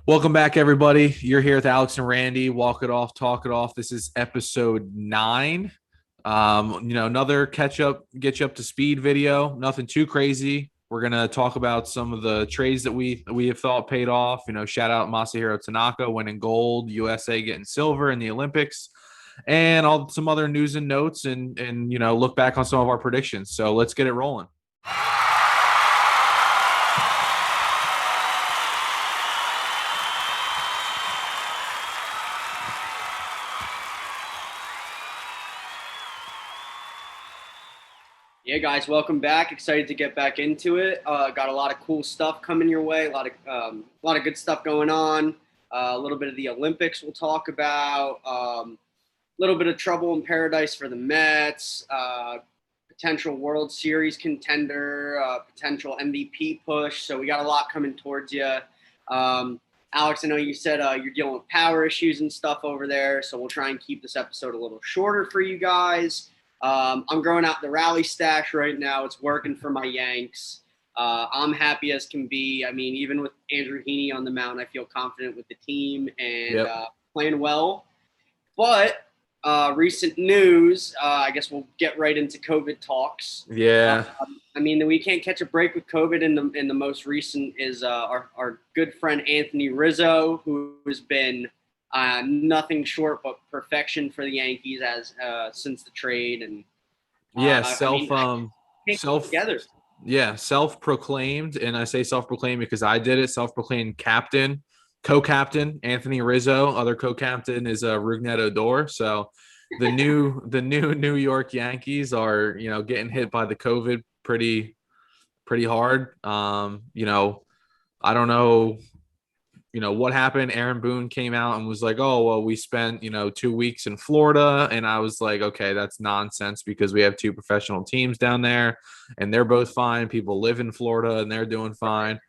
Welcome back, everybody. You're here with Alex and Randy. Walk it off, talk it off. This is episode 9. Another catch up, get you up to speed video. Nothing too crazy. We're gonna talk about some of the trades that we have thought paid off. Shout out Masahiro Tanaka winning gold, USA getting silver in the Olympics, and all some other news and notes, and look back on some of our predictions. So let's get it rolling. Yeah, guys, welcome back. Excited to get back into it. Got a lot of cool stuff coming your way. A lot of good stuff going on. A little bit of the Olympics we'll talk about. A little bit of trouble in paradise for the Mets. Potential World Series contender. Potential MVP push. So we got a lot coming towards you. Alex, I know you said you're dealing with power issues and stuff over there, so we'll try and keep this episode a little shorter for you guys. I'm growing out the rally stash right now. It's working for my Yanks. I'm happy as can be. I mean, even with Andrew Heaney on the mound, I feel confident with the team and Yep. playing well. But recent news, I guess we'll get right into COVID talks. Yeah. I mean, we can't catch a break with COVID. In the most recent is our good friend Anthony Rizzo, who has been nothing short but perfection for the Yankees as since the trade, and Yeah. I mean, I can't keep it Self together. Yeah, self-proclaimed, and I say self-proclaimed because I did it. Self-proclaimed captain, co-captain Anthony Rizzo. Other co-captain is Rougned Odor. So the new New York Yankees are getting hit by the COVID pretty hard. I don't know what happened. Aaron Boone came out and was like, oh well, we spent 2 weeks in Florida, and I was like, okay, that's nonsense because we have two professional teams down there and they're both fine. People live in Florida and they're doing fine.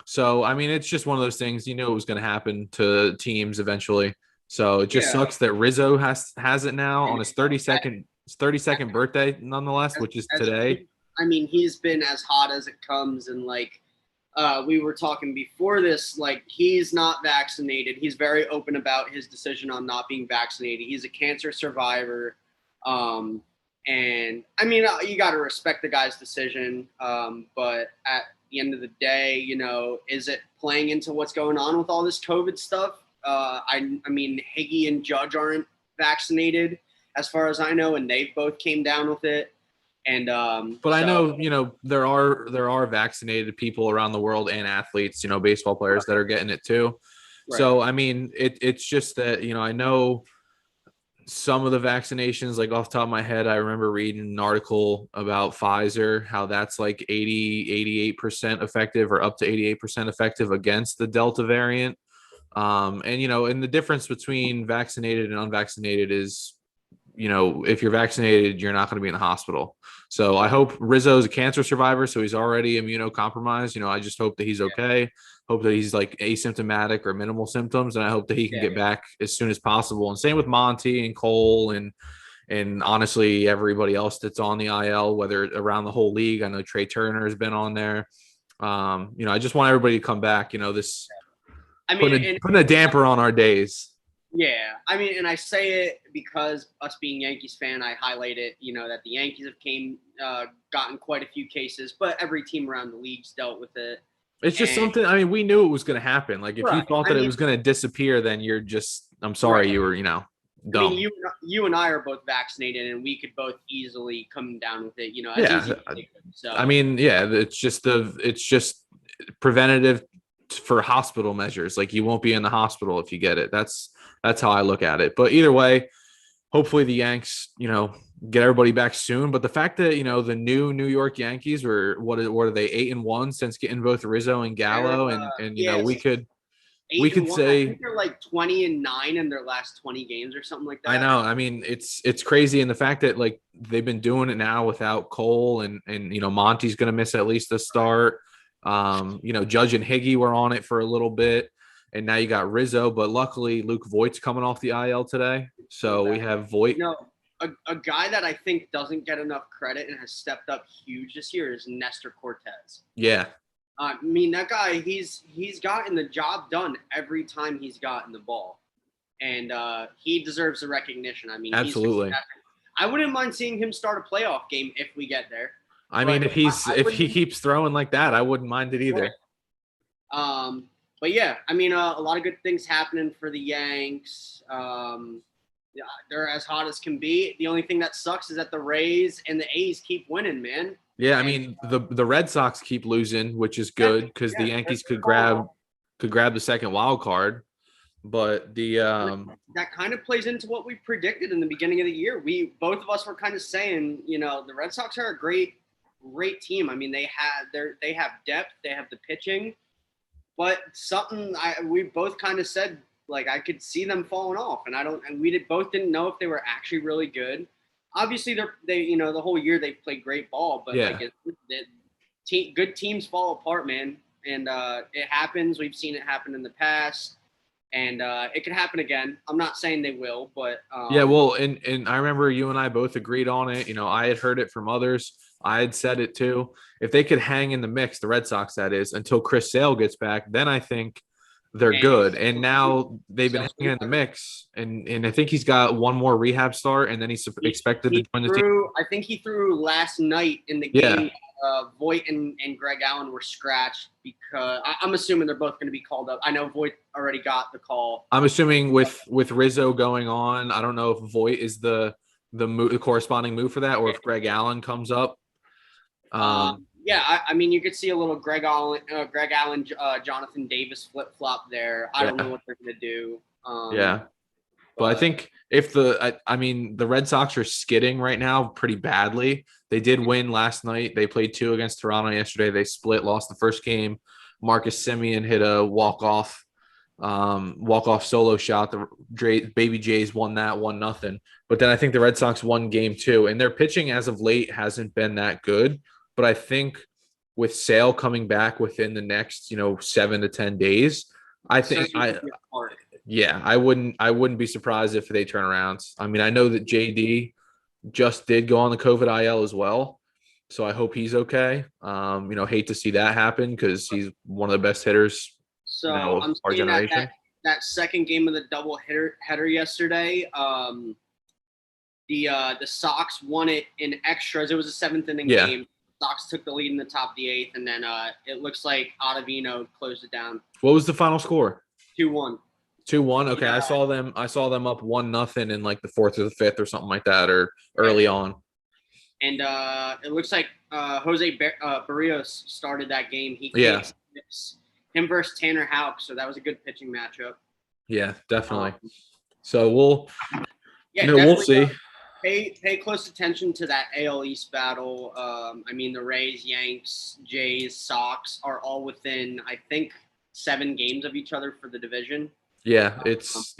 So I mean, it's just one of those things. It was going to happen to teams eventually. So it just Yeah, sucks that Rizzo has it now on his 32nd birthday, nonetheless, which is as today. I mean, he's been as hot as it comes, and we were talking before this, like he's not vaccinated. He's very open about his decision on not being vaccinated. He's a cancer survivor. Um, and I mean, you got to respect the guy's decision. But at the end of the day, is it playing into what's going on with all this COVID stuff? I mean, Higgy and Judge aren't vaccinated as far as I know, and they both came down with it. And But I know, there are vaccinated people around the world and athletes, baseball players that are getting it too. right. So I mean, it's just that, I know some of the vaccinations, like off the top of my head, I remember reading an article about Pfizer, how that's like 88% effective or up to 88% effective against the Delta variant. And the difference between vaccinated and unvaccinated is, if you're vaccinated, you're not going to be in the hospital. So I hope Rizzo's a cancer survivor, so he's already immunocompromised. I just hope that he's okay. Hope that he's like asymptomatic or minimal symptoms, and I hope that he can Yeah. get back as soon as possible. And same with Monty and Cole and honestly everybody else that's on the IL, whether around the whole league. I know Trey Turner has been on there. I just want everybody to come back. This I mean, putting a damper on our days. yeah, I mean, and I say it because us being Yankees fan, I highlight it. That the Yankees have gotten quite a few cases, but every team around the league's dealt with it. It's just And something. I mean, we knew it was going to happen. Like, if you right, thought I that it mean, was going to disappear, then you're just. I'm sorry, right. you were, I mean, dumb. you and I are both vaccinated, and we could both easily come down with it. As Yeah, easy as they could. I So mean, yeah, it's just preventative for hospital measures. Like, you won't be in the hospital if you get it. That's how I look at it. But either way, hopefully the Yanks, get everybody back soon. But the fact that the new New York Yankees were what are they 8-1 since getting both Rizzo and they're Gallo, and yeah, we eight and could one. I say. think they're like 20-9 in their last 20 games or something like I that. know. I mean, it's crazy, and the fact that like they've been doing it now without Cole, and Monty's going to miss at least the start. Judge and Higgy were on it for a little bit, and now you got Rizzo. But luckily, Luke Voigt's coming off the IL today, So so we bad. have Voigt. A guy that I think doesn't get enough credit and has stepped up huge this year is Nestor Cortez. Yeah, I mean, that guy, he's gotten the job done every time he's gotten the ball, and he deserves the recognition. I mean, Absolutely. I wouldn't mind seeing him start a playoff game if we get there. I mean, But if he keeps throwing like that, I wouldn't mind it either. But yeah, I mean, a lot of good things happening for the Yanks. Yeah, they're as hot as can be. The only thing that sucks is that the Rays and the A's keep winning, man. Yeah, I mean the Red Sox keep losing, which is good because the Yankees could grab the second wild card. But that kind of plays into what we predicted in the beginning of the year. We both of us were kind of saying, the Red Sox are a great team. I mean, they have depth, they have the pitching, but we both kind of said, like, I could see them falling off, and we both didn't know if they were actually really good. Obviously, the whole year they've played great ball, but good teams fall apart, man, and it happens. We've seen it happen in the past. And it could happen again. I'm not saying they will, but yeah, well, and I remember you and I both agreed on it. I had heard it from others. I had said it too. If they could hang in the mix, the Red Sox, that is, until Chris Sale gets back, then I think they're good. And now they've been hanging in the mix, and I think he's got one more rehab start, and then he's expected to join the team. I think he threw last night in the game. Voit and Greg Allen were scratched because I'm assuming they're both going to be called up. I know Voit already got the call. I'm assuming with Rizzo going on, I don't know if Voit is the corresponding move for that, or if Greg Allen comes up. Yeah, I mean, you could see a little Greg Allen, Jonathan Davis flip flop there. I don't know what they're going to do. But I think if the Red Sox are skidding right now pretty badly. They did win last night. They played 2 against Toronto yesterday. They lost the first game. Marcus Semien hit a walk-off solo shot. The Baby Jays won that 1-0. But then I think the Red Sox won game 2. And their pitching as of late hasn't been that good. But I think with Sale coming back within the next, 7 to 10 days, I wouldn't be surprised if they turn around. I mean, I know that JD just did go on the COVID IL as well, so I hope he's okay. Hate to see that happen because he's one of the best hitters. So I'm our generation. That second game of the double header yesterday. The Sox won it in extras. It was a 7th inning game. Sox took the lead in the top of the 8th, and then it looks like Ottavino closed it down. What was the final score? 2-1. 2-1. Okay, yeah. I saw them up 1-0 in like the 4th or the 5th or something like that, or early on. And it looks like Jose Barrios started that game. Him versus Tanner Houck, so that was a good pitching matchup. Yeah, definitely. So we'll see. Pay close attention to that AL East battle. I mean, the Rays, Yanks, Jays, Sox are all within, I think, 7 games of each other for the division. Yeah, it's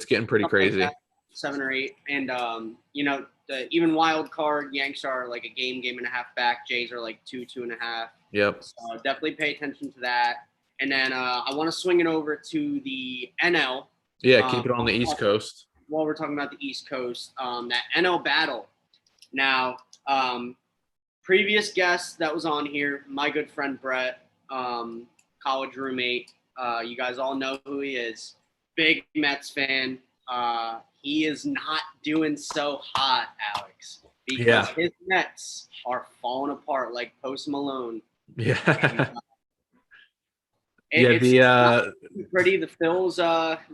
getting pretty crazy. Like 7 or 8, and the even wild card Yanks are like a game and a half back. Jays are like 2.5. Yep. So definitely pay attention to that. And then I want to swing it over to the NL. Yeah, keep it on the East Coast. While we're talking about the East Coast, that NL battle. Now, previous guest that was on here, my good friend Brett, college roommate. You guys all know who he is. Big Mets fan. He is not doing so hot, Alex, because his Mets are falling apart like Post Malone. Yeah. It's pretty. The Phils,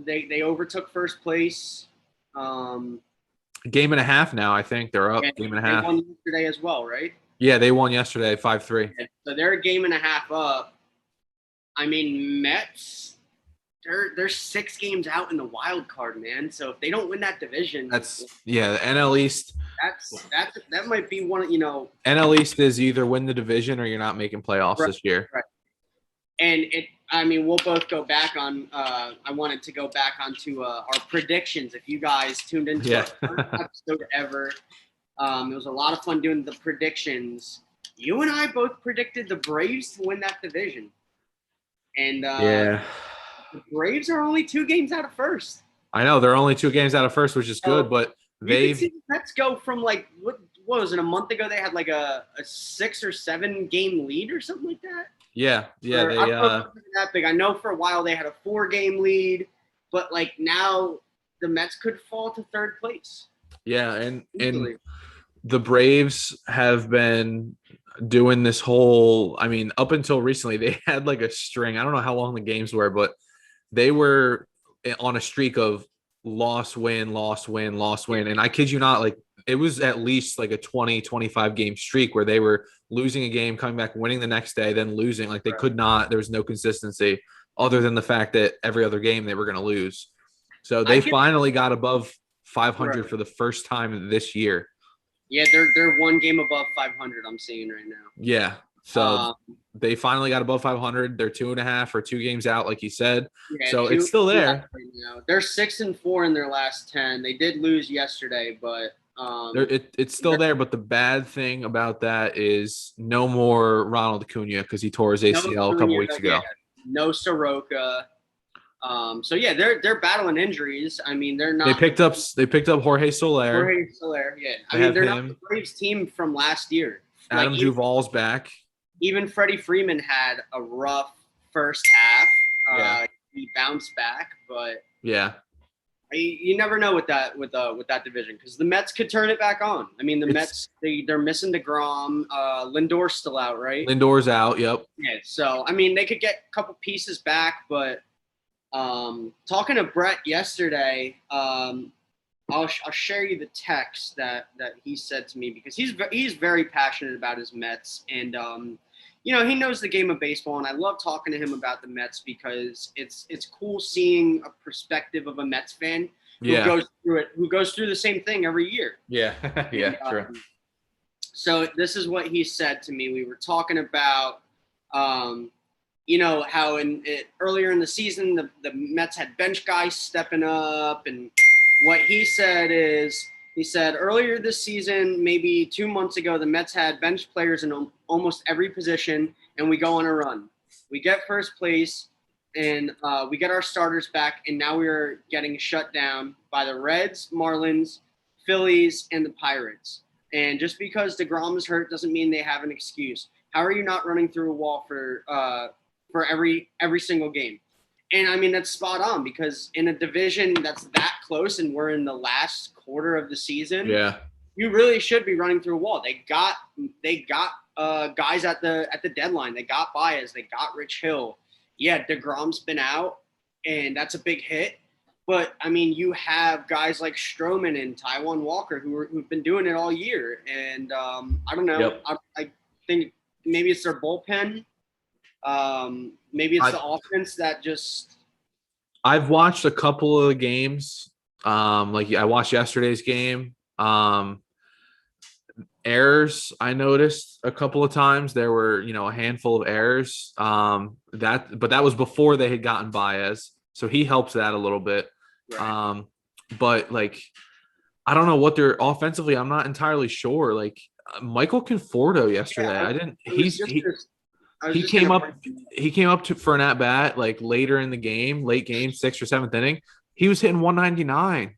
they overtook first place. Game and a half now. I think they're up. Game and a half. They won yesterday as well, right? Yeah, they won yesterday 5-3. So they're a game and a half up. I mean, Mets. They're 6 games out in the wild card, man. So if they don't win that division, the NL East. That might be one. NL East is either win the division or you're not making playoffs this year. Right. And we'll both go back on. I wanted to go back onto our predictions. If you guys tuned into our first episode ever, it was a lot of fun doing the predictions. You and I both predicted the Braves to win that division, and the Braves are only 2 games out of first. I know they're only 2 games out of first, which is good, but they've seen the Mets go from like what was it, a month ago? They had like a 6 or 7 game lead or something like that. Yeah, yeah, Or, I they don't know if it's that big. I know for a while they had a 4-game lead, but like now the Mets could fall to third place yeah, and easily. the Braves have been doing this whole, I mean, up until recently they had like a string. I don't know how long the games were, but they were on a streak of loss, win, loss, win, loss, Yeah, win. And I kid you not, like it was at least like a 20, 25 game streak where they were losing a game, coming back, winning the next day, then losing. Like they right. could not, there was no consistency other than the fact that every other game they were going to lose. So I they get finally got above 500 right. for the first time this year. Yeah, they're 1 game above 500. I'm seeing right Yeah. now. So they finally got above 500. They're 2.5 or 2 games out, like you said. Yeah, So it's two, still two out there. right now. They're 6-4 in their last 10. They did lose yesterday, but It's still there. But the bad thing about that is no more Ronald Acuna because he tore his no ACL a couple Cunha, weeks yeah, ago. no Soroka. So yeah, they're battling injuries. I mean, they're They not the picked up Jorge Soler. Jorge Soler. Yeah, I They mean have they're not the him. Braves team from last year. Like Adam Duvall's back. even Freddie Freeman had a rough first half. Yeah. He bounced back, but Yeah. you never know with that division because the Mets could turn it back on. I mean, the It's Mets they're missing DeGrom. Lindor's still out, right? Lindor's out. Yep. Yeah. So I mean, they could get a couple pieces back, but talking to Brett yesterday, I'll share you the text that he said to me because he's very passionate about his Mets and he knows the game of baseball and I love talking to him about the Mets because it's cool seeing a perspective of a Mets fan who Yeah. goes through the same thing every year. Yeah. Yeah. And, True. so this is what he said to me. We were talking about how earlier in the season the Mets had bench guys stepping up, and what he said is he said earlier this season, maybe 2 months ago, the Mets had bench players in almost every position, and we go on a run. We get first place, and we get our starters back, and now we are getting shut down by the Reds, Marlins, Phillies, and the Pirates. And just because DeGrom is hurt doesn't mean they have an excuse. How are you not running through a wall for every single game? And I mean that's spot on because in a division that's that close and we're in the last quarter of the season, Yeah. you really should be running through a wall. They got guys at the deadline. They got Baez. They got Rich Hill. Yeah, DeGrom's been out, and that's a big hit. But I mean, you have guys like Stroman and Taijuan Walker who've been doing it all year, and I don't know. Yep. I think maybe it's their bullpen. Maybe it's the offense that just. I've watched a couple of the games. Like I watched yesterday's game. Errors I noticed a couple of times. There were, a handful of errors. But that was before they had gotten Baez, so he helps that a little bit. Right. But like, I don't know what they're offensively. I'm not entirely sure. Like Michael Conforto yesterday, he came up for an at bat like later in the game, late game, 6th or 7th inning. He was hitting 199.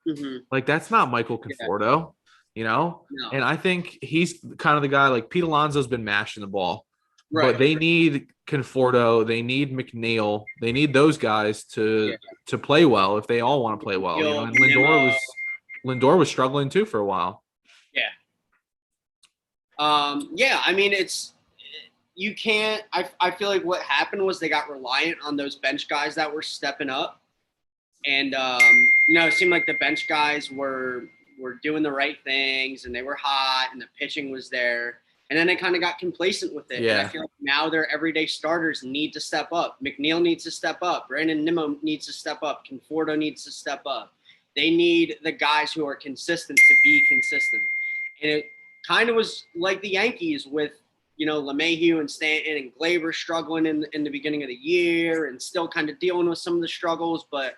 Mm-hmm. Like that's not Michael Conforto, No. And I think he's kind of the guy. Like Pete Alonso's been mashing the ball, Right. But they need Conforto, they need McNeil, they need those guys to play well if they all want to play well. And Lindor was struggling too for a while. Yeah. I mean, you can't. I feel like what happened was they got reliant on those bench guys that were stepping up, and it seemed like the bench guys were doing the right things and they were hot and the pitching was there. And then they kind of got complacent with it. Yeah. And I feel like now their everyday starters need to step up. McNeil needs to step up. Brandon Nimmo needs to step up. Conforto needs to step up. They need the guys who are consistent to be consistent. And it kind of was like the Yankees with, LeMahieu and Stanton and Gleyber struggling in the beginning of the year and still kind of dealing with some of the struggles. But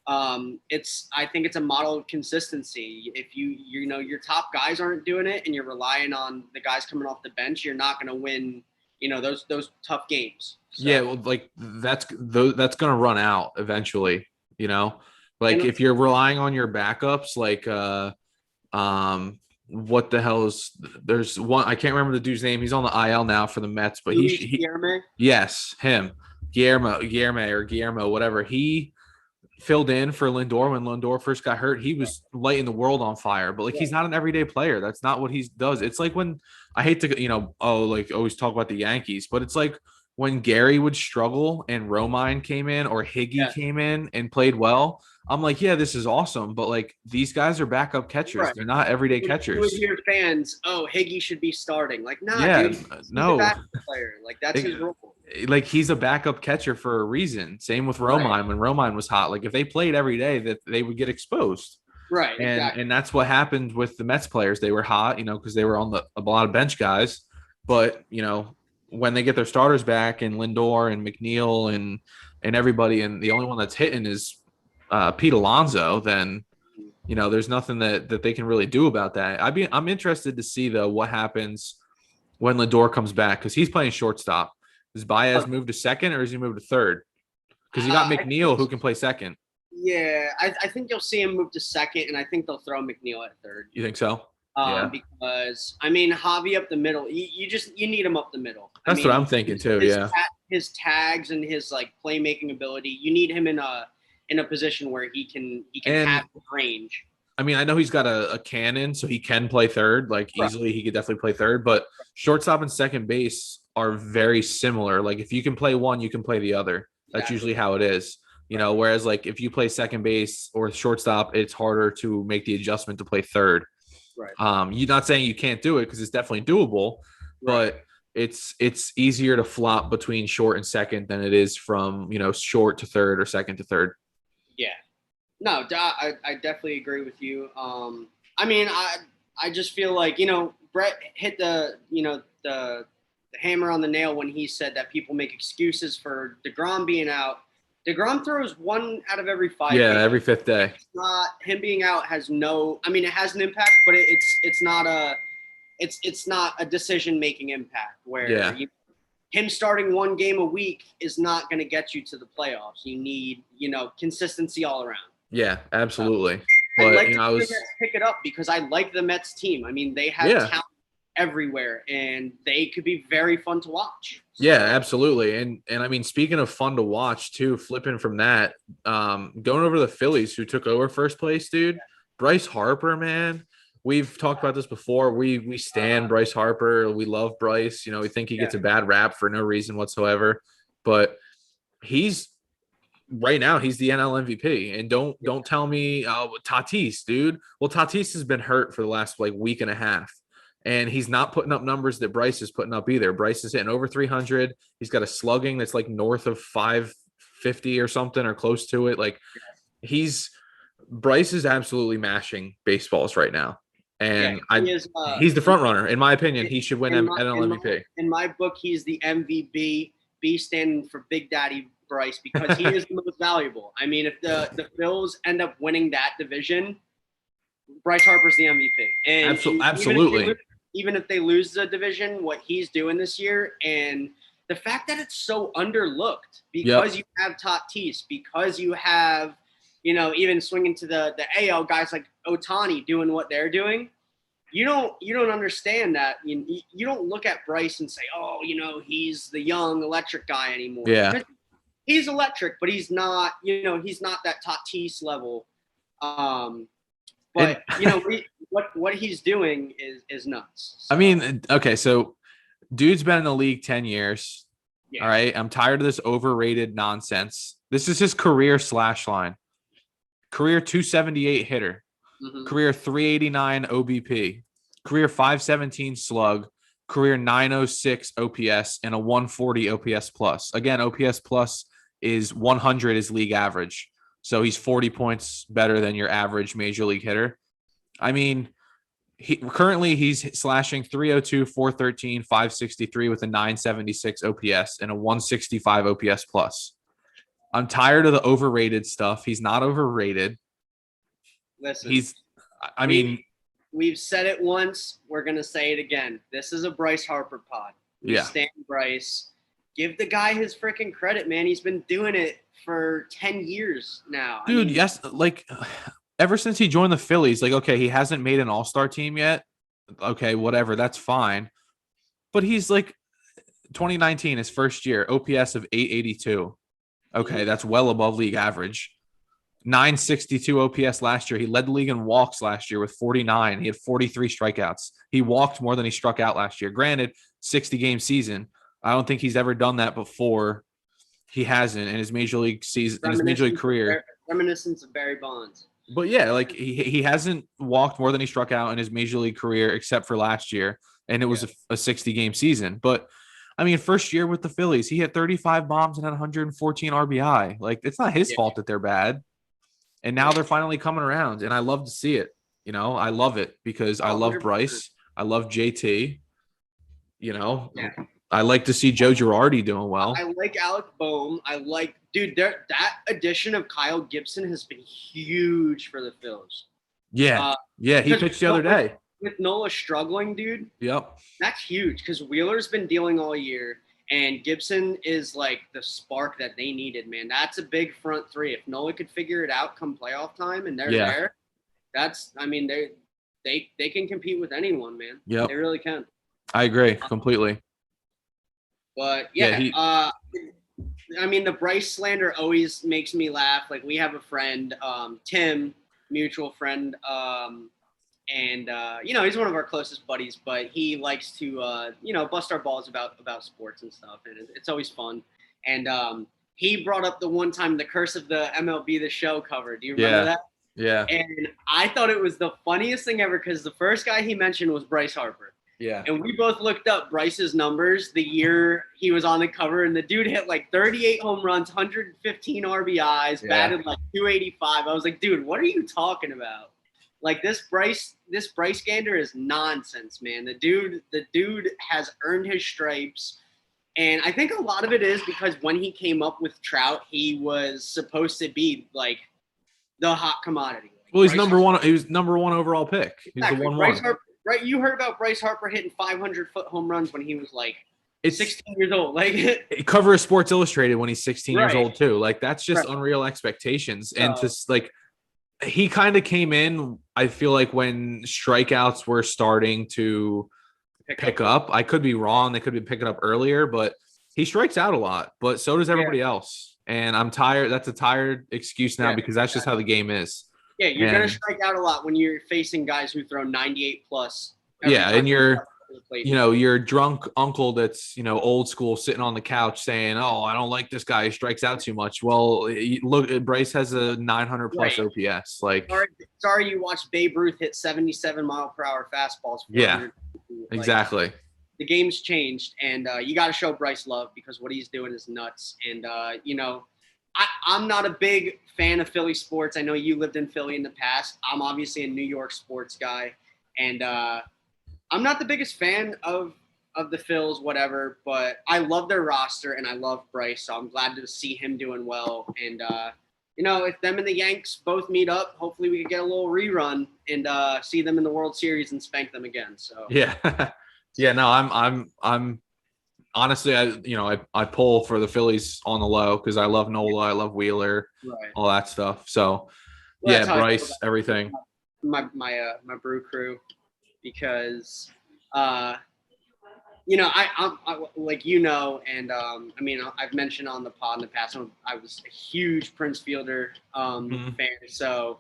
I think it's a model of consistency. If your top guys aren't doing it and you're relying on the guys coming off the bench, you're not going to win, those tough games. So. Yeah. Well, like that's going to run out eventually, if you're relying on your backups, like, what the hell is there's one I can't remember the dude's name. He's on the IL now for the Mets, but Luis he Guillermo. yes, him. Guillermo, whatever. He filled in for Lindor when Lindor first got hurt. He was lighting the world on fire, but like Yeah. he's not an everyday player. That's not what he does. It's like when I hate to, like always talk about the Yankees, but it's like when Gary would struggle and Romine came in or Higgy Yeah. came in and played well. I'm like, yeah, this is awesome, but like these guys are backup catchers. Right. They're not everyday You would catchers. hear fans, "Oh, Higgy should be starting." Like, nah, Yeah, dude, he's a no, backup player. Like, that's his role. like he's a backup catcher for a reason. Same with Right. Romine when Romine was hot. Like if they played every day, that they would get exposed. Right. And Exactly. and that's what happened with the Mets players. They were hot, because they were on a lot of bench guys. But when they get their starters back and Lindor and McNeil and everybody, and the only one that's hitting is Pete Alonso, then there's nothing that they can really do about that. I'm interested to see though what happens when Lindor comes back because he's playing shortstop. Does Baez move to second or does he move to third? Because you got McNeil who can play second. Yeah, I think you'll see him move to second, and I think they'll throw McNeil at third. You think so? Yeah. Because Javi up the middle, you need him up the middle. That's what I'm thinking too. His tags and his like playmaking ability, you need him in a position where he can have range. I mean, I know he's got a cannon, so he can play third. Like easily, he could definitely play third. But shortstop and second base are very similar. Like if you can play one, you can play the other. That's usually how it is. Whereas like if you play second base or shortstop, it's harder to make the adjustment to play third. Right. You're not saying you can't do it because it's definitely doable, but it's easier to flop between short and second than it is from short to third or second to third. Yeah. No, I definitely agree with you. I just feel like Brett hit the hammer on the nail when he said that people make excuses for DeGrom being out. DeGrom throws 1 out of every 5 days. Every 5th day. It's not him being out has no. I mean, it has an impact, but it's not a decision making impact where him starting 1 game a week is not going to get you to the playoffs. You need consistency all around. Yeah, absolutely. But I'd like to see the Mets pick it up because I like the Mets team. I mean, they have talent everywhere, and they could be very fun to watch. So. Yeah, absolutely. And I mean, speaking of fun to watch too, flipping from that, going over the Phillies who took over first place, dude. Bryce Harper, man. We've talked about this before. We stand Bryce Harper. We love Bryce. We think he gets a bad rap for no reason whatsoever. But right now he's the NL MVP. And don't tell me Tatis, dude. Well, Tatis has been hurt for the last like week and a half. And he's not putting up numbers that Bryce is putting up either. Bryce is hitting over 300. He's got a slugging that's like north of 550 or something or close to it. Like Bryce is absolutely mashing baseballs right now. And he's the front runner. In my opinion, he should win NL MVP. In my book, he's the MVP, B standing for Big Daddy Bryce, because he is the most valuable. I mean, if the Phils end up winning that division, Bryce Harper's the MVP. And absolutely. Even if they lose the division, what he's doing this year, and the fact that it's so underlooked because you have Tatis, because you have, even swinging to the AL guys like Ohtani doing what they're doing, you don't understand that. You don't look at Bryce and say, oh, he's the young electric guy anymore. Yeah, he's electric, but he's not. He's not that Tatis level. But what he's doing is nuts. So. I mean, okay, so dude's been in the league 10 years. Yeah. All right. I'm tired of this overrated nonsense. This is his career slash line. Career 278 hitter. Mm-hmm. Career 389 OBP. Career 517 slug. Career 906 OPS and a 140 OPS plus. Again, OPS plus is 100 is league average. So he's 40 points better than your average major league hitter. I mean, currently he's slashing 302, 413, 563 with a 976 OPS and a 165 OPS plus. I'm tired of the overrated stuff. He's not overrated. Listen, we've said it once. We're going to say it again. This is a Bryce Harper pod. We stand Bryce. Give the guy his freaking credit, man. He's been doing it for 10 years now. Dude, yes. Like, ever since he joined the Phillies, like, okay, he hasn't made an all-star team yet, Okay, whatever, that's fine. But he's like 2019, his first year, OPS of 882. Okay, Mhm. that's well above league average. 962 OPS last year. He led the league in walks last year with 49. He had 43 strikeouts. He walked more than he struck out last year. Granted, 60 game season. I don't think he's ever done that before. He hasn't in his major league season, in his major league career. Reminiscence of Barry Bonds. But yeah, like he hasn't walked more than he struck out in his major league career except for last year, and it was a 60 game season. But I mean, first year with the Phillies, he had 35 bombs and had 114 RBI. Like it's not his fault that they're bad. And now they're finally coming around, and I love to see it. I love it because I love 100%. Bryce. I love JT. Yeah. I like to see Joe Girardi doing well. I like Alec Boehm. I like, dude, that addition of Kyle Gibson has been huge for the Phils. Yeah. He pitched the other day. With Nola struggling, dude. Yep. That's huge because Wheeler's been dealing all year, and Gibson is like the spark that they needed, man. That's a big front three. If Nola could figure it out come playoff time and they're there, they can compete with anyone, man. Yep. They really can. I agree completely. But I mean, the Bryce slander always makes me laugh. Like we have a friend, Tim, mutual friend, and he's one of our closest buddies, but he likes to bust our balls about sports and stuff, and it's always fun. And he brought up the one time the Curse of the MLB the Show cover. Do you remember that? Yeah. And I thought it was the funniest thing ever because the first guy he mentioned was Bryce Harper. Yeah. And we both looked up Bryce's numbers the year he was on the cover, and the dude hit like 38 home runs, 115 RBIs, batted like 285. I was like, dude, what are you talking about? Like this Bryce Gander is nonsense, man. The dude has earned his stripes. And I think a lot of it is because when he came up with Trout, he was supposed to be like the hot commodity. Well, he's number one. He was number one overall pick. He's the 1-1. Right, you heard about Bryce Harper hitting 500-foot home runs when he was like 16 years old. Like cover of Sports Illustrated when he's 16 years old too. Like that's just unreal expectations. And just like he kind of came in, I feel like when strikeouts were starting to pick up. I could be wrong. They could be picking up earlier, but he strikes out a lot. But so does everybody else. And I'm tired. That's a tired excuse now because that's just how the game is. Yeah, you're going to strike out a lot when you're facing guys who throw 98 plus. Yeah, and your drunk uncle that's, old school sitting on the couch saying, "Oh, I don't like this guy. He strikes out too much." Well, look, Bryce has a 900 plus OPS. Like, sorry, you watched Babe Ruth hit 77-mile-per-hour fastballs. Yeah, exactly. The game's changed, and you got to show Bryce love because what he's doing is nuts. And I'm not a big fan of Philly sports. I know you lived in Philly in the past. I'm obviously a New York sports guy. And I'm not the biggest fan of the Phils, whatever, but I love their roster and I love Bryce. So I'm glad to see him doing well. And, if them and the Yanks both meet up, hopefully we could get a little rerun and see them in the World Series and spank them again. So yeah. Yeah, no, I'm honestly, I pull for the Phillies on the low because I love Nola, I love Wheeler, all that stuff. So, Bryce, everything. My brew crew, because I and I've mentioned on the pod in the past, I was a huge Prince Fielder fan. So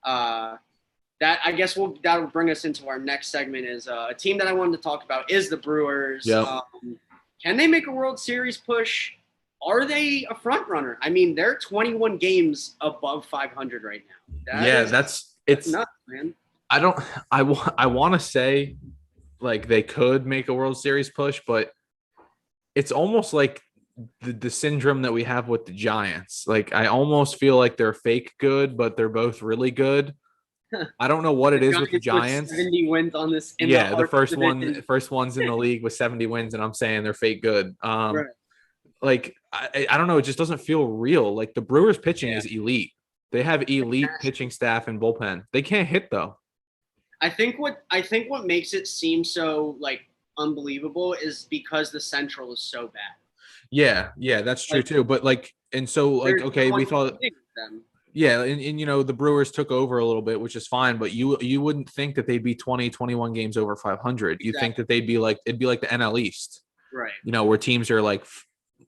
that I guess that'll bring us into our next segment. Is a team that I wanted to talk about is the Brewers. Yep. Can they make a World Series push? Are they a front runner? I mean, they're 21 games above 500 right now. That's nuts, man. I want to say like they could make a World Series push, but it's almost like the syndrome that we have with the Giants. Like I almost feel like they're fake good, but they're both really good. I don't know what it is with the Giants. 70 wins on this. The first one's in the league with 70 wins, and I'm saying they're fake good. Like I don't know, it just doesn't feel real. Like the Brewers pitching is elite. They have elite pitching staff and bullpen. They can't hit though. I think what makes it seem so like unbelievable is because the Central is so bad. Yeah, that's true too. But like, and so like, okay, we thought. Yeah, and the Brewers took over a little bit, which is fine, but you wouldn't think that they'd be 20, 21 games over 500. You think Exactly. that they'd be like it'd be like the NL East, Right. where teams are like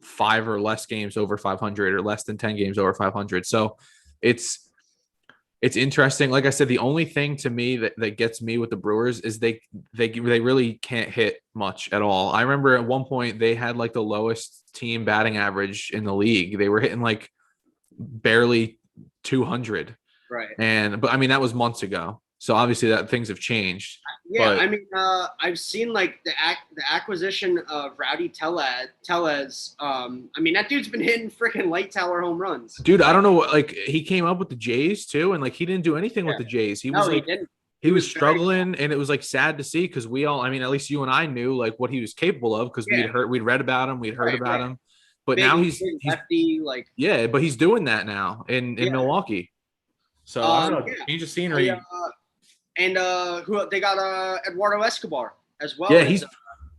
5 or less games over 500 or less than 10 games over 500. So it's it's interesting. Like I said, the only thing to me that gets me with the Brewers is they really can't hit much at all. I remember at one point they had like the lowest team batting average in the league. They were hitting like barely 200. Right. But I mean that was months ago. So obviously that things have changed. Yeah, But I mean, I've seen like the acquisition of Rowdy Tellez. I mean, that dude's been hitting freaking light tower home runs. dude, I don't know, like he came up with the Jays too, and like he didn't do anything with Yeah. the Jays. He was No, he like didn't. he He was was very struggling, and it was like sad to see because we all, I mean, at least you and I knew like what he was capable of because yeah. we'd read about him, we'd heard Right. about Right. him. But now Big he's lefty. Like yeah, but he's doing that now in yeah. Milwaukee. So I don't know, Yeah. change of They, scenery. and who they got Eduardo Escobar as well. Yeah,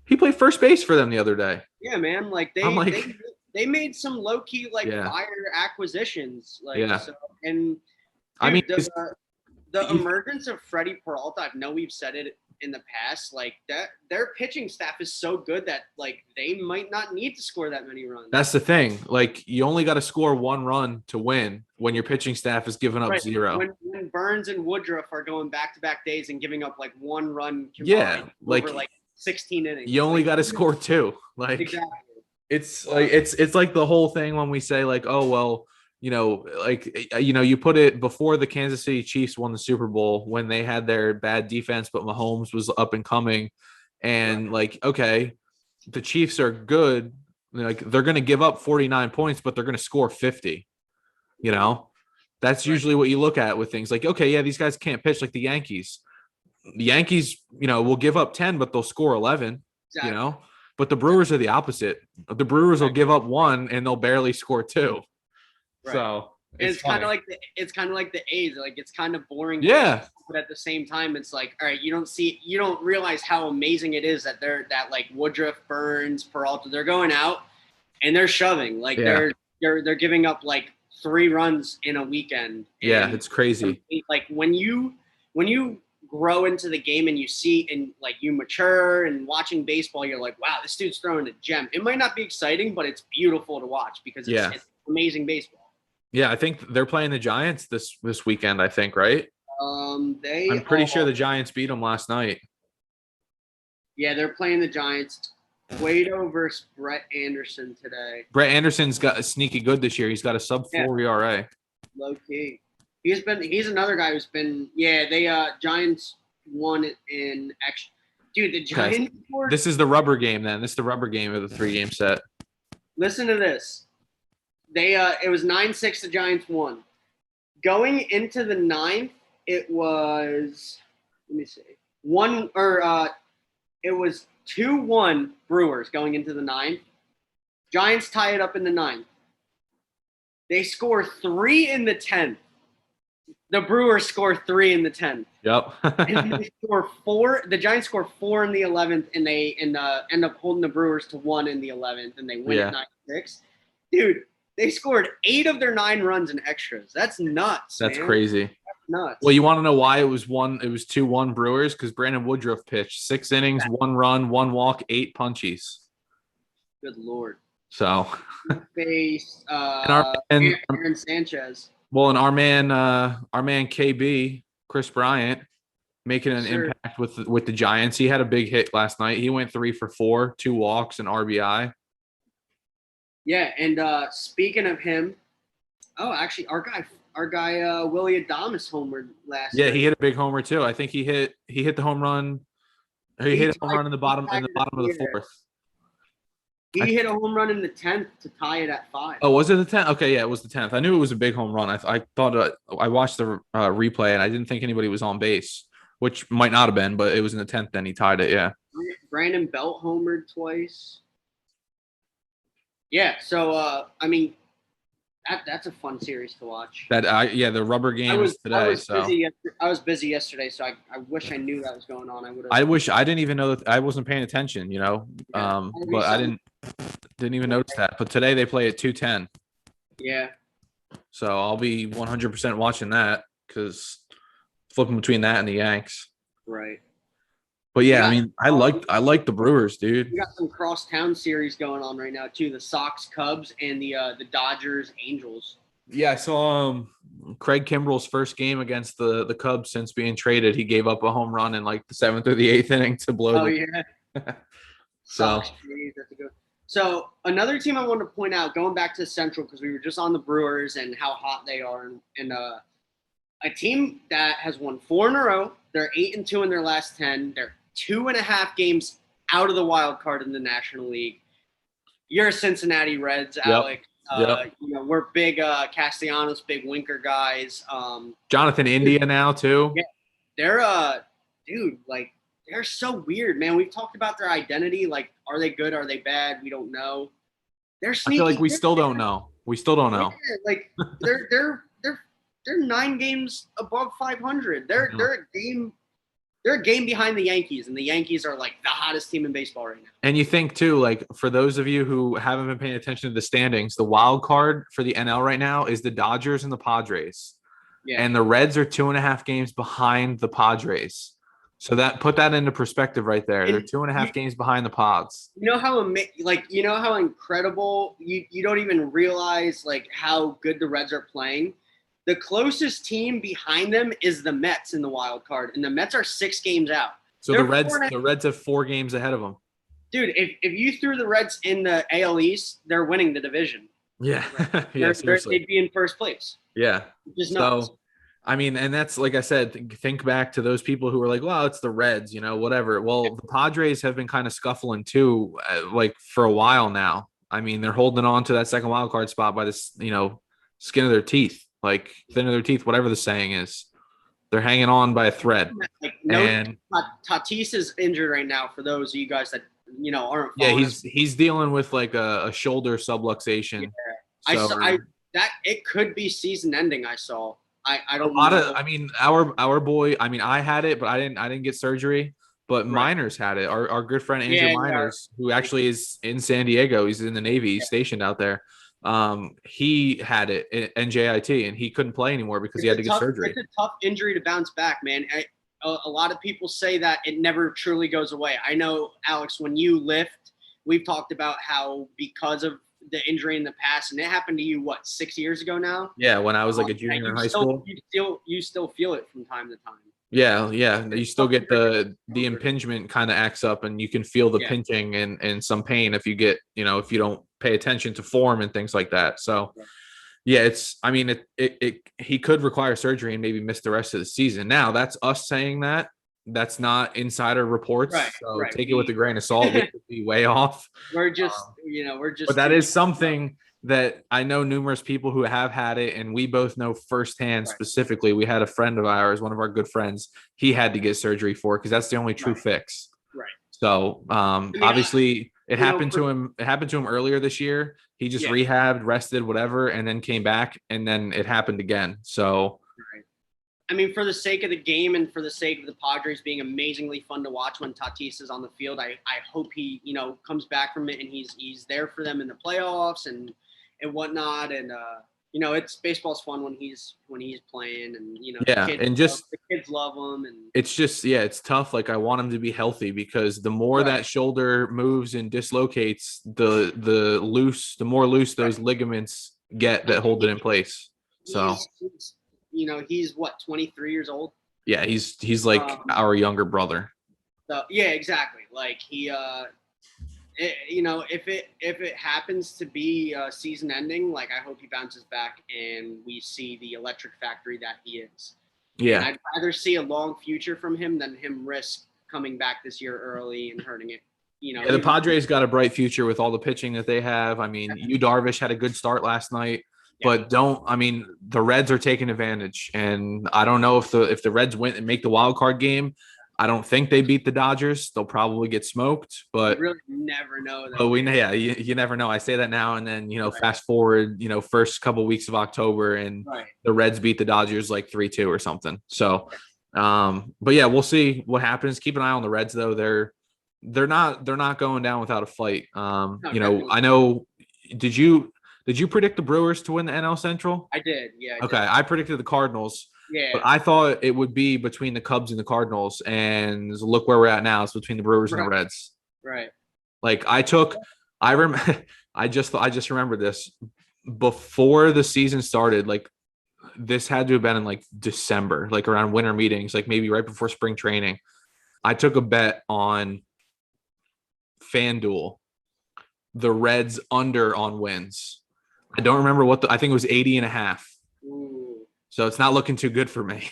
he played first base for them the other day. Yeah, man. Like I'm like, they made some low key like yeah, fire acquisitions. Like yeah. so, and I mean, dude, the emergence of Freddie Peralta, I know we've said it in the past, like that their pitching staff is so good that like they might not need to score that many runs. that's the thing. Like you only got to score 1 run to win when your pitching staff is giving up Right. 0. When Burns and Woodruff are going back-to-back days and giving up like 1 run Yeah, over like 16 innings. You only like, got to score 2. Like exactly. it's like it's like the whole thing when we say like, oh well, you put it before the Kansas City Chiefs won the Super Bowl when they had their bad defense, but Mahomes was up and coming, and like, okay, the Chiefs are good. Like they're going to give up 49 points, but they're going to score 50. That's usually what you look at with things like, okay, yeah, these guys can't pitch like the Yankees. The Yankees, will give up 10, but they'll score 11. Exactly. But the Brewers are the opposite. The Brewers will give up 1 and they'll barely score 2. Right. So it's kind of like the A's. Like it's kind of boring. Yeah. But at the same time, it's like, all right, you don't realize how amazing it is that like Woodruff, Burns, Peralta, they're going out and they're shoving. Like they're giving up like 3 runs in a weekend. Yeah, it's crazy. Like when you grow into the game and you see and like you mature and watching baseball, you're like, wow, this dude's throwing a gem. It might not be exciting, but it's beautiful to watch because it's amazing baseball. Yeah, I think they're playing the Giants this weekend, I think, right? I'm pretty sure the Giants beat them last night. Yeah, they're playing the Giants. Cueto versus Brett Anderson today. Brett Anderson's got a sneaky good this year. He's got a sub-4 ERA. Low key. He's another guy who's been they Giants won in extra. Dude, the Giants scored. This is the rubber game then. This is the rubber game of the 3-game set. Listen to this. It was 9-6 the Giants won. Going into the 9th, it was it was 2-1 Brewers going into the 9th. Giants tie it up in the 9th. They score 3 in the 10th. The Brewers score 3 in the 10th. Yep. And they score 4. The Giants score 4 in the 11th, and they end up holding the Brewers to 1 in the 11th, and they win at 9-6. Dude, they scored 8 of their 9 runs in extras. That's nuts. That's man. crazy. That's nuts. Well, you want to know why it was 2-1 Brewers? Because Brandon Woodruff pitched 6 innings, 1 run, 1 walk, 8 punchies. Good Lord. So face Aaron Sanchez. Well, and our man KB, Chris Bryant, making an impact with the Giants. He had a big hit last night. He went 3 for 4, 2 walks, and RBI. Yeah, and speaking of him, actually, our guy Willie Adames homered last. Yeah, night. He hit a big homer too. I think he hit the home run. He hit a home run in the bottom of the 4th. He hit a home run in the 10th to tie it at 5. Oh, was it the 10th? Okay, yeah, it was the 10th. I knew it was a big home run. I thought I watched the replay and I didn't think anybody was on base, which might not have been, but it was in the 10th. Then he tied it. Yeah. Brandon Belt homered twice. Yeah, so I mean, that's a fun series to watch. The rubber game was today. I was busy yesterday, so I wish I knew that was going on. I wish I didn't even know that. I wasn't paying attention, but I didn't even notice that. But today they play at 2:10. Yeah. So I'll be 100% watching that because flipping between that and the Yanks. Right. But We yeah, I got mean, I like the Brewers, dude. we got some crosstown series going on right now too. The Sox, Cubs, and the Dodgers, Angels. Yeah, I saw Craig Kimbrell's first game against the Cubs since being traded. He gave up a home run in like the 7th or the 8th inning to blow Oh the yeah, so Sox. That's a good. So another team I wanted to point out, going back to Central because we were just on the Brewers and how hot they are, and a team that has won 4 in a row. They're 8-2 in their last 10. They're 2.5 games out of the wild card in the National League. You're a Cincinnati Reds, Yep. Alex. Yep. We're big Castellanos, big Winker guys. Jonathan India now too. Yeah, they're dude, like they're so weird, man. We've talked about their identity. Like, are they good? Are they bad? We don't know. They're I feel like sneaky. we still don't know. We still don't know. Yeah, like they're 9 games above 500. They're a game behind the Yankees, and the Yankees are like the hottest team in baseball right now. And you think too, like for those of you who haven't been paying attention to the standings, the wild card for the NL right now is the Dodgers and the Padres. Yeah. And the Reds are 2.5 games behind the Padres. So that put that into perspective right there. They're 2.5 games behind the Pods. You know how incredible you don't even realize like how good the Reds are playing. The closest team behind them is the Mets in the wild card, and the Mets are 6 games out. So the Reds have 4 games ahead of them. Dude, if you threw the Reds in the AL East, they're winning the division. Yeah. Yeah, seriously. They'd be in first place. Yeah. Just nuts. So, I mean, and that's like I said, think back to those people who were like, well, it's the Reds, whatever. Well, the Padres have been kind of scuffling too, like for a while now. I mean, they're holding on to that second wild card spot by this, skin of their teeth, like thin of their teeth, whatever the saying is. They're hanging on by a thread. And Tatis is injured right now for those of you guys that, aren't. Yeah, he's dealing with like a shoulder subluxation. Yeah. So, that it could be season ending. I saw. I don't know. I mean, our boy. I mean, I had it, but I didn't get surgery. But Miners had it. Our good friend Andrew Miners, who actually is in San Diego. He's in the Navy. He's stationed out there. He had it in NJIT, and he couldn't play anymore because he had to get surgery. It's a tough injury to bounce back, man. A lot of people say that it never truly goes away. I know, Alex, when you lift, we've talked about how because of the injury in the past, and it happened to you, 6 years ago now? Yeah, when I was like a junior in high school. You still feel it from time to time. Yeah. You still get the impingement kind of acts up, and you can feel the pinching and some pain if you get, if you don't pay attention to form and things like that. So yeah, he could require surgery and maybe miss the rest of the season. Now that's us saying that. That's not insider reports. So take it with a grain of salt. We could be way off. We're just. But that is something that I know numerous people who have had it, and we both know firsthand. Specifically, we had a friend of ours, one of our good friends. He had to get surgery for it because that's the only true fix. Right. So obviously, it happened to him. It happened to him earlier this year. He just rehabbed, rested, whatever, and then came back, and then it happened again. So. I mean, for the sake of the game and for the sake of the Padres being amazingly fun to watch when Tatis is on the field, I hope he, comes back from it and he's there for them in the playoffs and whatnot. And it's baseball's fun when he's playing, and the kids love him. And it's just it's tough. Like I want him to be healthy because the more that shoulder moves and dislocates, the more loose those ligaments get that hold it in place. So. He's 23 years old. Yeah, he's like our younger brother. So yeah, exactly. Like he, if it happens to be season ending, like I hope he bounces back and we see the electric factory that he is. Yeah, and I'd rather see a long future from him than him risk coming back this year early and hurting it. The Padres got a bright future with all the pitching that they have. I mean, Yu Darvish had a good start last night. But the Reds are taking advantage, and I don't know if the Reds win and make the wild card game. I don't think they beat the Dodgers. They'll probably get smoked, but you really never know. But you never know. I say that now and then. Fast forward, first couple weeks of October, and the Reds beat the Dodgers like 3-2 or something. So, but yeah, we'll see what happens. Keep an eye on the Reds though. They're not going down without a fight. I know. Did you predict the Brewers to win the NL Central? I did. Yeah, I Okay, did. I predicted the Cardinals, but Yeah. I thought it would be between the Cubs and the Cardinals. And look where we're at now. It's between the Brewers and the Right. Reds. Right. Like I remember, I just remembered this before the season started. Like this had to have been in like December, like around winter meetings, like maybe right before spring training. I took a bet on FanDuel, the Reds under on wins. I don't remember I think it was 80 and a half. Ooh. So it's not looking too good for me.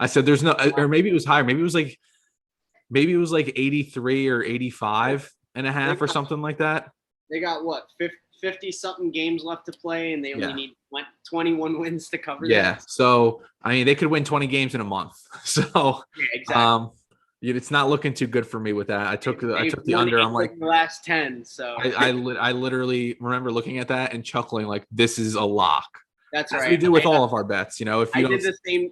I said there's no, or maybe it was higher. Maybe it was like 83 or 85 and a half or something like that. They got what, 50 something games left to play, and they only Yeah. need 21 wins to cover Yeah. that. So, I mean, they could win 20 games in a month. So, Yeah, exactly. it's not looking too good for me with that. I took the They've under. won I'm like, the last 10. So I literally remember looking at that and chuckling like this is a lock. that's As right. we do with all of our bets, if you don't.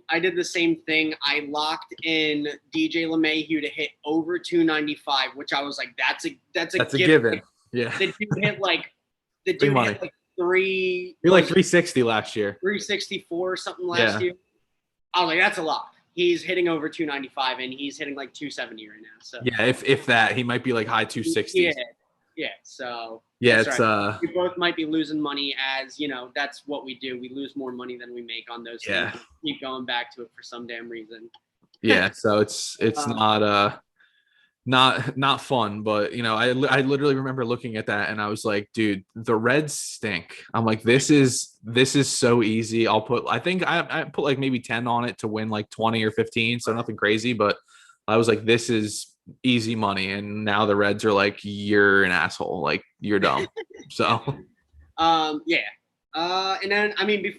I did the same thing. I locked in DJ LeMahieu to hit over 295, which I was like, that's a given. Yeah. The dude hit like three. You're like 360 last year. 364 or something last year. I was like, that's a lock. He's hitting over 295 and he's hitting like 270 right now. So yeah, if that, he might be like high 260s. Yeah. So yeah, it's right. We both might be losing money, as that's what we do. We lose more money than we make on those things. We keep going back to it for some damn reason. Yeah, so it's not fun, but I literally remember looking at that and I was like, dude, the Reds stink. I'm like, this is so easy. I think I put like maybe 10 on it to win like 20 or 15, so nothing crazy, but I was like, this is easy money. And now the Reds are like, you're an asshole, like you're dumb. So and then I mean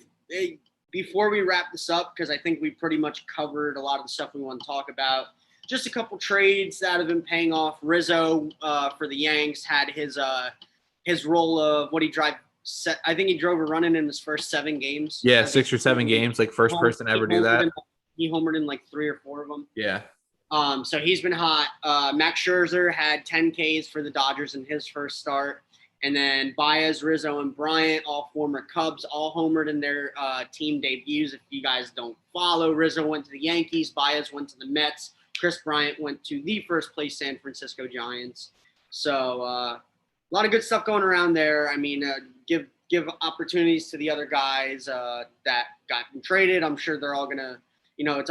before we wrap this up, because I think we pretty much covered a lot of the stuff we want to talk about. Just a couple trades that have been paying off. Rizzo for the Yanks had his role of what he drive. I think he drove a run in his first 7 games. Yeah, 6 or 7 games, like first person to ever do that. He homered in like 3 or 4 of them. Yeah. So he's been hot. Max Scherzer had 10 Ks for the Dodgers in his first start. And then Baez, Rizzo, and Bryant, all former Cubs, all homered in their team debuts. If you guys don't follow, Rizzo went to the Yankees. Baez went to the Mets. Chris Bryant went to the first place San Francisco Giants. So a lot of good stuff going around there. I mean, give opportunities to the other guys that got traded. I'm sure they're all gonna, it's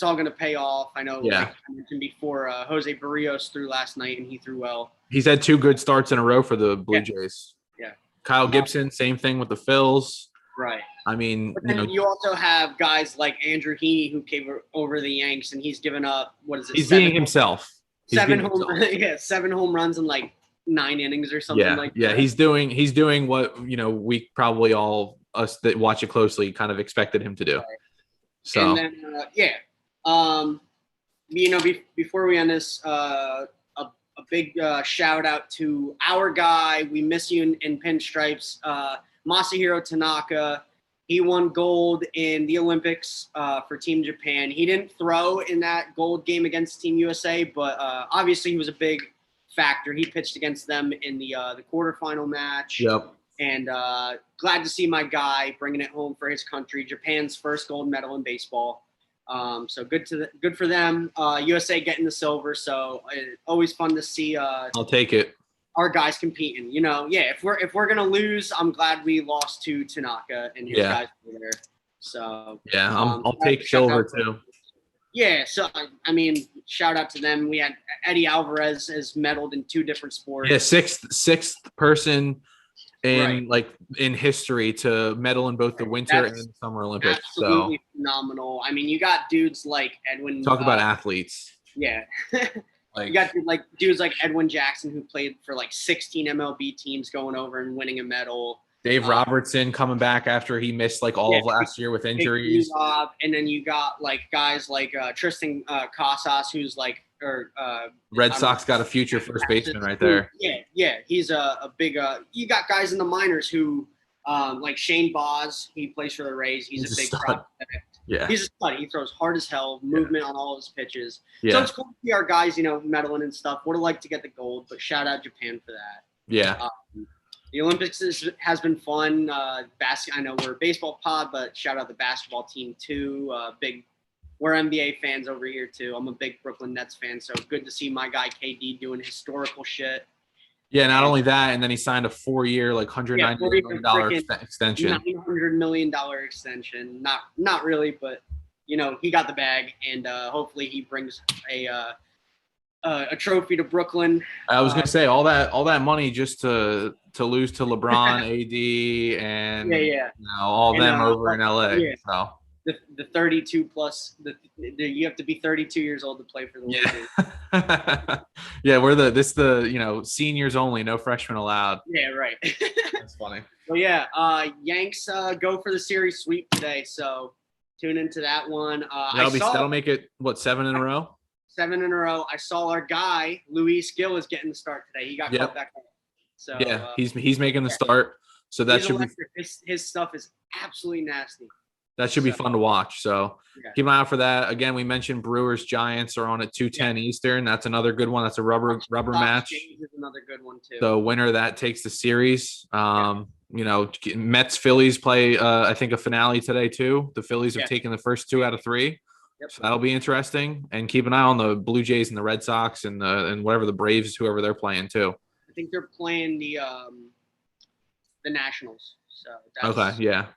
all gonna pay off. I know. Yeah. Like I mentioned before, Jose Barrios threw last night and he threw well. He's had 2 good starts in a row for the Blue Jays. Yeah. Kyle Gibson, same thing with the Phils. Right. I mean, you also have guys like Andrew Heaney who came over the Yanks, and he's given up, what is it? He's being himself. 7 home runs in like 9 innings or something like that. Yeah, he's doing what we probably all us that watch it closely kind of expected him to do. Right. So and then before we end this, a big shout out to our guy. We miss you in pinstripes, Masahiro Tanaka. He won gold in the Olympics for Team Japan. He didn't throw in that gold game against Team USA, but obviously he was a big factor. He pitched against them in the quarterfinal match. Yep. And glad to see my guy bringing it home for his country. Japan's first gold medal in baseball. So good for them. USA getting the silver. So always fun to see. I'll take it. Our guys competing, if we're gonna lose, I'm glad we lost to Tanaka and his guys over there. So yeah, I'll take silver too. Yeah, so I mean, shout out to them. We had Eddie Alvarez has medaled in 2 different sports. Yeah, sixth person in history to medal in both the winter and summer Olympics. Absolutely phenomenal. I mean, you got dudes like Edwin. Talk about athletes. Yeah. You got dudes like Edwin Jackson, who played for like 16 MLB teams, going over and winning a medal. Dave Robertson coming back after he missed like all of last year with injuries. And then you got like guys like Tristan Casas, who's like Red Sox got a future first baseman right there. Yeah, he's a big. You got guys in the minors who like Shane Boz. He plays for the Rays. He's a big prospect. Yeah, he's a stud. He throws hard as hell, movement on all his pitches. Yeah. So it's cool to see our guys, medaling and stuff. Would have liked to get the gold, but shout out Japan for that. Yeah. The Olympics has been fun. I know we're a baseball pod, but shout out the basketball team too. We're NBA fans over here too. I'm a big Brooklyn Nets fan, so good to see my guy KD doing historical shit. Yeah, not only that, and then he signed a 4-year, like $190 million extension. $900 million extension. Not really, but he got the bag, and hopefully he brings a trophy to Brooklyn. I was gonna say all that money just to lose to LeBron, AD, and all of them over in LA. Yeah. So the 32 plus you have to be 32 years old to play for the Lakers. Yeah, we're the seniors only, no freshmen allowed. Yeah, right. That's funny. Well, yeah, Yanks go for the series sweep today, so tune into that one. That'll make it 7 in a row. 7 in a row. I saw our guy Luis Gill is getting the start today. He got called back up. So yeah, he's making the start. So that should electric. His stuff is absolutely nasty. That should be fun to watch. So keep an eye out for that. Again, we mentioned Brewers Giants are on at 2:10 Eastern. That's another good one. That's a rubber match. James is another good one too. The winner of that takes the series. Mets Phillies play I think a finale today too. The Phillies have taken the first 2 out of 3. Yep. So that'll be interesting. And keep an eye on the Blue Jays and the Red Sox and whatever the Braves, whoever they're playing too. I think they're playing the Nationals. So okay, yeah.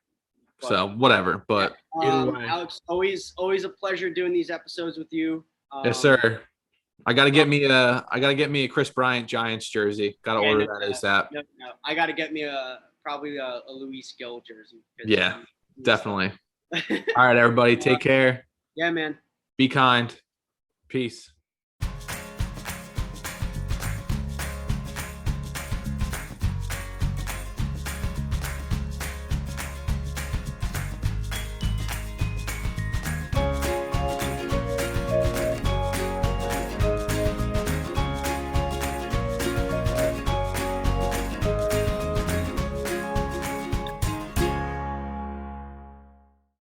So whatever, but Alex, always a pleasure doing these episodes with you. Yes, sir. I gotta get me a Chris Bryant Giants jersey. Gotta order that ASAP. No. I gotta get me probably a Luis Gill jersey. Yeah, definitely. All right, everybody, take care. Yeah, man. Be kind. Peace.